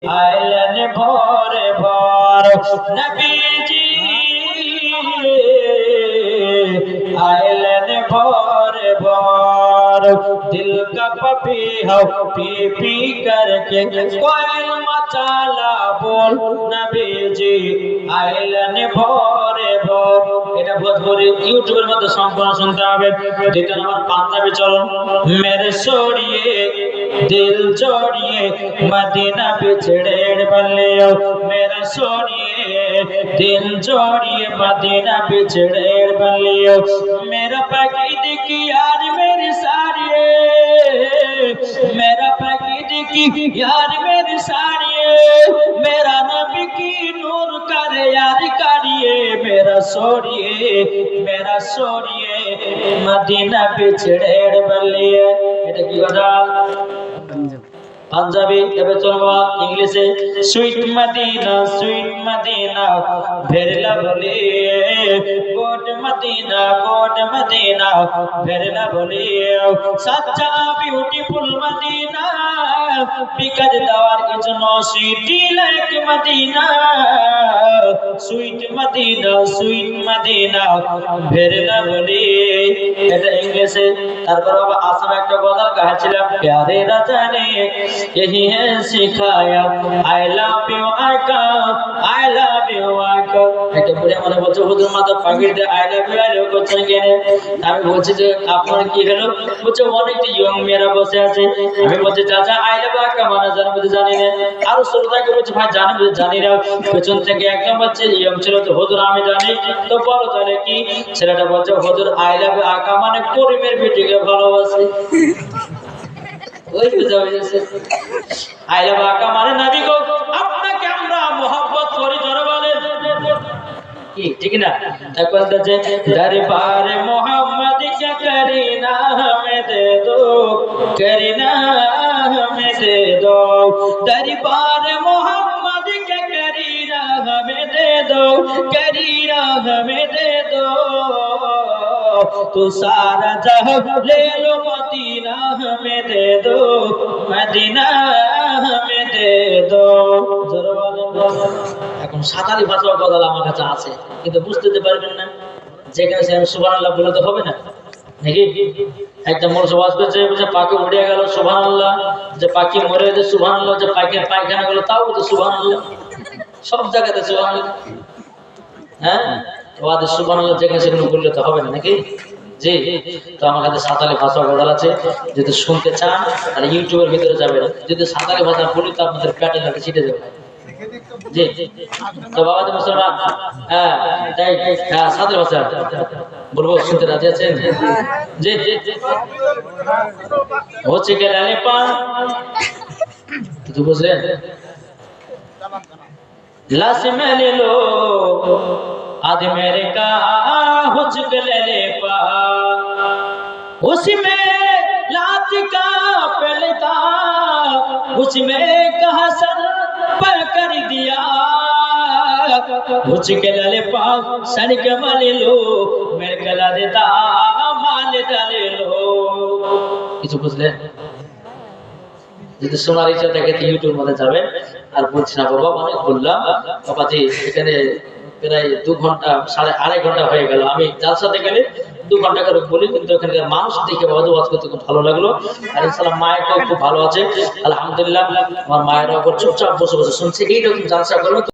আইলেন ভোরে ভোর নবীজি आयलन भोर भोर दिल का पपी हो पी पी करके कोयल मचाला बोल नबी जी आयलन भोर भोर এটা ভোজপুরি ইউটিউবের মধ্যে সম্পূর্ণ শুনতে হবে। দ্বিতীয় নম্বর পাঞ্জাবি চলন मेरे सोड़िए दिल जोड़िए मदीना बिछड़े बल्ले मेरा सोड़िए दिल जोड़िए मदीना बिछड़े बल्ले मेरा पकीद की यार मेरी सारी मेरा पकीद की यार मेरी सारी मेरा नबी की नूर कर यार करिए मेरा सोड़िए मदीना बिछड़े बल्ले এটা কি কথা পাঞ্জাবি। এবার চলবা ইংলিশে সুইট মদিনা ভেরলা বলে কোট মদিনা ভেরলা বলে সচ্চা বিউটিফুল মদিনা বিকজ দেওয়ার জন্য sweety like Madina sweet Madina ভেরলা বলে এটা ইংলিশে। তারপর আসামে একটা গজল গাইছিলাম প্যারে রাজা নে यही है सिखाया आई लव यू आका একটা বুড়ি আমাদের বলছে হুজুর মাথা পাগড়ি দিয়ে আই লাভ ইউ করছেন কেন? আমি বলছি যে আপনার কি হলো? বলছে অনেক ইয়ং মেয়েরা বসে আছে। আমি বলছি চাচা আই লাভ ইউ আকা মানে জানো বলতে জানি না। আর শ্রোতাকে বলছে ভাই জানি বলতে জানি না। পেছন থেকে একদম বলছে ইয়ং ছিল তো হুজুর আমি জানি তো বলো তাহলে কি? ছেলেটা বলছে হুজুর আই লাভ ইউ আকা মানে করিমের বেটিকে ভালোবাসি। ওই বুঝা হয়েছে আই লাভ আকা মানে নবী গো আপনাকে আমরা মোহাব্বত করি জোরে বলেন কি ঠিক না? তারপর বলছে দরবার মোহাম্মদ কে করিনা हमें दे दो करीना हमें दे दो दरबार मोहम्मद के करीना हमें दे दो करीना हमें दे दो तो सारा जहां ले लो मदीना हमें दे दो मदीना हमें दे दो এখন সাঁতারি ভাষা গজল আমার কাছে আছে কিন্তু বুঝতে পারবেন না যেখানে সে সুবহানাল্লাহ বলে তো হবে না নাকি? একটা মানুষ ওয়াজ করছে যে পাখি উড়ে গেল সুবহানাল্লাহ, যে পাখি মরে গেছে সুবহানাল্লাহ, যে পাখির পায়খানা গেল তাও বলছে সুবহানাল্লাহ, সব জায়গাতে সুবহানাল্লাহ। হ্যাঁ ওয়াজ সুবহানাল্লাহ যেখানে সেখানে বললে তো হবে না নাকি? জি তো আমার কাছে সাঁতালি ভাষা গজল আছে, যদি শুনতে চান তাহলে ইউটিউবের ভিতরে যাবেন। যদি সাঁতালি ভাষা বলি তো আপনাদের পেটে যাবে ছিটে যাবে। জি তো বাবা তো মুসলমান হ্যাঁ তাই সাঁতালি ভাষা বলবো শুনতে রাজি আছেন? জি হচ্ছে গেলে পা কিছু বুঝলেন? लाश में ले लो आध मेरे का हो चुके ले पा उसमें लात का पलता उसमें कहा सर पर कर दिया मुझके ले पा सर के माल लो मेरे गला देता माल डाले लो কিছু বুঝলেন? যদি শোনার ইচ্ছা থাকে ইউটিউব মধ্যে যাবেন। আর বলছি না বাবা অনেক বললাম বাবাজি এখানে প্রায় 2 ঘন্টা 2.5 ঘন্টা হয়ে গেল। আমি জালসাতে গেলে 2 ঘন্টা করে বলি কিন্তু এখানকার মানুষ দেখে বাবা ওয়াজ করতে খুব ভালো লাগলো। আর ইনশাআল্লাহ মায়েরটাও খুব ভালো আছে আলহামদুলিল্লাহ। আমার মায়েরা চুপচাপ বসে বসে শুনছে। এইরকম জালসা করবে।